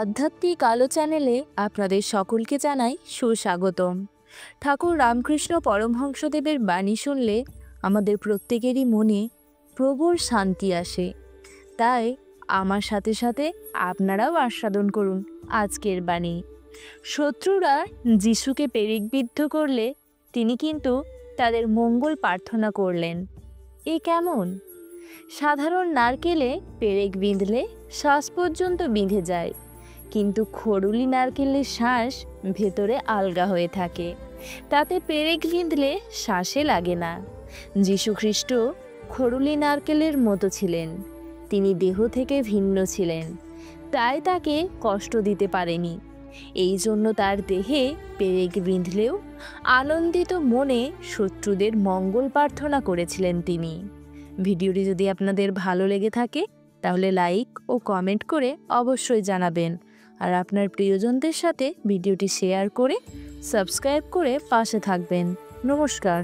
আধ্যাত্মিক আলো চ্যানেলে আপনাদের সকলকে জানাই সুস্বাগতম। ঠাকুর রামকৃষ্ণ পরমহংসদেবের বাণী শুনলে আমাদের প্রত্যেকেরই মনে প্রবল শান্তি আসে। তাই আমার সাথে সাথে আপনারাও আস্বাদন করুন আজকের বাণী। শত্রুরা যিশুকে পেরেকবিদ্ধ করলে তিনি কিন্তু তাদের মঙ্গল প্রার্থনা করলেন। এ কেমন? সাধারণ নারকেলে পেরেক বিঁধলে শ্বাস পর্যন্ত বিঁধে যায়, কিন্তু খড়ুলি নারকেলের শ্বাস ভেতরে আলগা হয়ে থাকে, তাতে পেরেক বিঁধলে শ্বাসে লাগে না। যীশুখ্রিস্ট খড়ুলি নারকেলের মতো ছিলেন, তিনি দেহ থেকে ভিন্ন ছিলেন, তাই তাকে কষ্ট দিতে পারেনি। এই জন্য তার দেহে পেরেক বিঁধলেও আনন্দিত মনে শত্রুদের মঙ্গল প্রার্থনা করেছিলেন তিনি। ভিডিওটি যদি আপনাদের ভালো লেগে থাকে তাহলে লাইক ও কমেন্ট করে অবশ্যই জানাবেন, আর আপনার প্রিয়জনদের সাথে ভিডিওটি শেয়ার করে সাবস্ক্রাইব করে পাশে থাকবেন। নমস্কার।